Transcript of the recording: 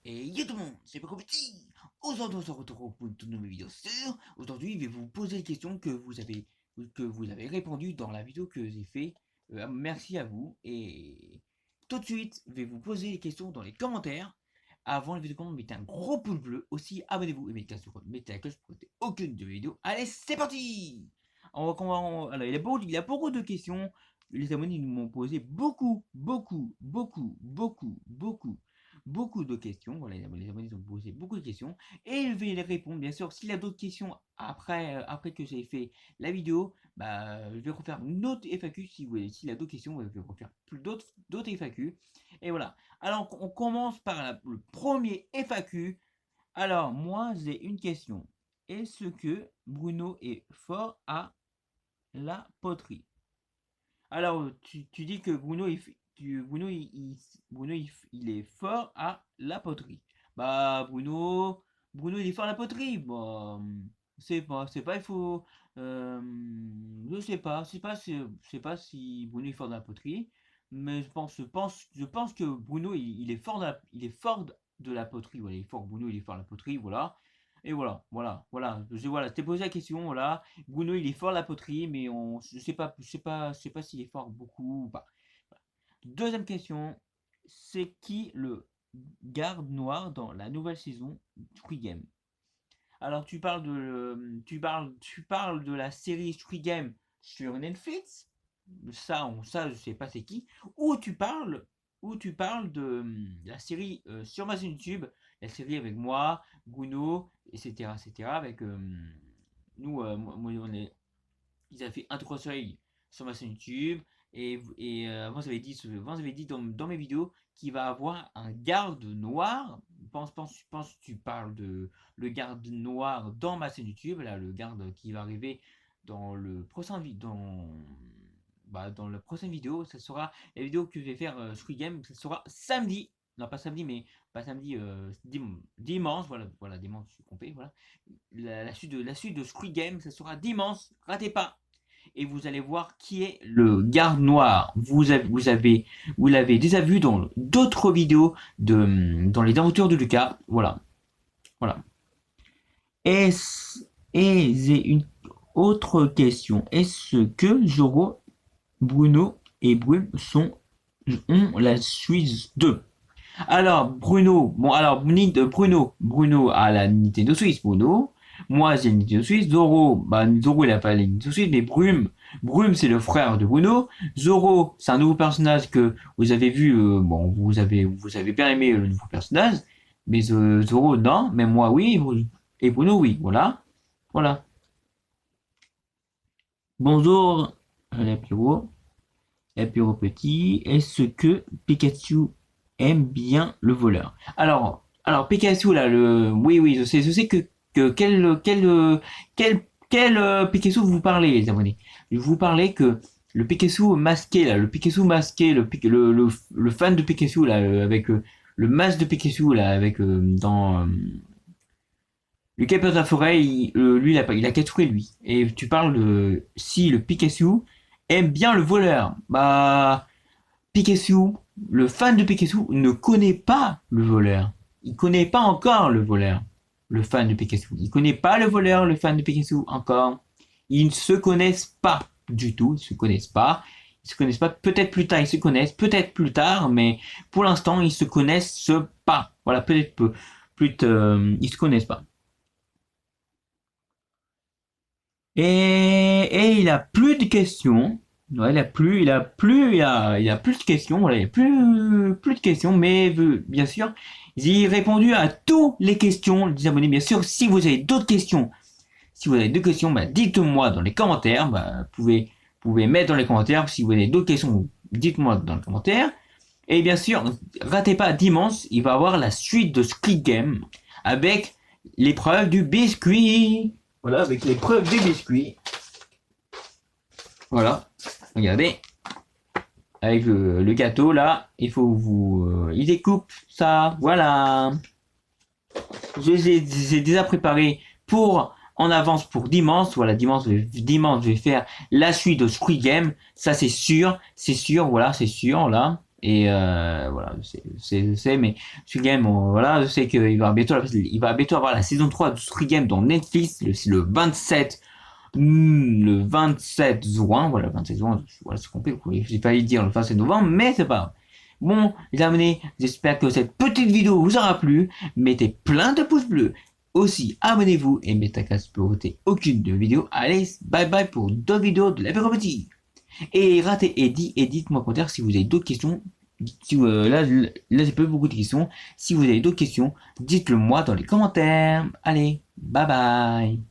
Et yo tout le monde, c'est Paco Petit. Aujourd'hui, on se retrouve pour une toute nouvelle vidéo sur. Aujourd'hui, je vais vous poser les questions que vous avez répondu dans la vidéo que j'ai fait. Merci à vous. Et tout de suite, je vais vous poser les questions dans les commentaires. Avant la vidéo, mettez un gros pouce bleu. Aussi, abonnez-vous et mettez la cloche pour ne aucune de mes vidéos. Allez, c'est parti. Alors, il y a beaucoup de questions. Les abonnés nous m'ont posé beaucoup de questions. Voilà, les abonnés ont posé beaucoup de questions et je vais les répondre. Bien sûr, s'il y a d'autres questions après que j'ai fait la vidéo, je vais refaire une autre FAQ. S'il y a d'autres questions, je vais refaire d'autres FAQ. Et voilà. Alors, on commence par le premier FAQ. Alors, moi, j'ai une question. Est-ce que Bruno est fort à la poterie? Alors, tu dis que Bruno, il est fort à la poterie. Bruno, il est fort à la poterie. Il faut. euh, je sais pas si Bruno est fort dans la poterie, mais je pense que Bruno, il est fort de la poterie. Voilà, il est fort. Bruno, il est fort à la poterie. Voilà. Et voilà. Voilà, je t'ai posé la question. Voilà. Bruno, il est fort à la poterie, mais je sais pas s'il est fort beaucoup ou pas. Voilà. Deuxième question, c'est qui le garde noir dans la nouvelle saison Squid Game? Alors tu parles de la série Squid Game sur Netflix, ça je sais pas c'est qui, ou tu parles de la série sur ma chaîne YouTube, la série avec moi, Bruno, etc. avec nous, ils avaient fait un trois-seuil sur ma chaîne YouTube. Et avant, j'avais dit dans mes vidéos qu'il va avoir un garde noir. Pense que tu parles de le garde noir dans ma chaîne YouTube. Là, le garde qui va arriver dans le prochain dans la prochaine vidéo. Ça sera la vidéo que je vais faire Squid Game. Ça sera samedi. Non, pas samedi, mais pas samedi, dimanche. Voilà, dimanche, je suis trompé. Voilà. La suite de Squid Game, ça sera dimanche. Ratez pas et vous allez voir qui est le garde noir. Vous l'avez déjà vu dans d'autres vidéos dans les aventures de Lucas. Voilà. Et, et j'ai une autre question. Est-ce que Zoro, Bruno et Brume ont la Suisse 2? Alors, Bruno a la Nintendo Switch, Bruno. Moi, j'ai une Nintendo Switch. Zoro, il a pas la Nintendo Switch, mais Brume, c'est le frère de Bruno. Zoro, c'est un nouveau personnage que vous avez vu, vous avez bien aimé le nouveau personnage. Mais Zoro, non. Mais moi, oui. Et Bruno, oui. Voilà. Bonjour, la Pyro petit. Est-ce que Pikachu aime bien le voleur? Alors Pikachu là, oui, je sais quel Pikachu vous parlez, les abonnés. Je vous parlais que le Pikachu masqué là, le fan de Pikachu là, avec le masque de Pikachu là, avec le capteur de la forêt, lui il a capturé lui. Et tu parles de si le Pikachu aime bien le voleur. Pikachu, le fan de Pikachu ne connaît pas le voleur. Il connaît pas encore le voleur, le fan de Pikachu. Il connaît pas le voleur, le fan de Pikachu encore. Ils ne se connaissent pas du tout. Ils se connaissent pas. Ils se connaissent pas. Peut-être plus tard ils se connaissent, peut-être plus tard, mais pour l'instant ils se connaissent pas. Voilà, peut-être ils se connaissent pas. Et il a plus de questions. Ouais, il a plus de questions. Voilà, il a plus de questions. Mais bien sûr, j'ai répondu à toutes les questions des abonnés. Bien sûr, si vous avez d'autres questions, dites-moi dans les commentaires. Vous pouvez mettre dans les commentaires. Si vous avez d'autres questions, dites-moi dans les commentaires. Et bien sûr, ratez pas dimanche, il va y avoir la suite de Squid Game avec l'épreuve du biscuit. Voilà, avec l'épreuve du biscuit. Voilà, regardez. Avec le gâteau là, il découpe ça. Voilà. J'ai déjà préparé en avance pour dimanche. Voilà, dimanche, je vais faire la suite de Squid Game. Ça, c'est sûr. Voilà, c'est sûr là. Et voilà, je sais, mais Squid Game, bon, voilà, je sais qu'il va bientôt, il va bientôt avoir la saison 3 de Squid Game dans Netflix, c'est le 27 juin, voilà, 27 juin, voilà, c'est complet, j'ai failli dire le 27 novembre, mais c'est pas grave. Bon, les amis, j'espère que cette petite vidéo vous aura plu. Mettez plein de pouces bleus. Aussi, abonnez-vous et mettez un casque pour rater aucune de vidéos. Allez, bye bye pour d'autres vidéos de la Petit. Et ratez et dites-moi en commentaire si vous avez d'autres questions. Si, là j'ai pas eu beaucoup de questions. Si vous avez d'autres questions, dites-le moi dans les commentaires. Allez, bye bye.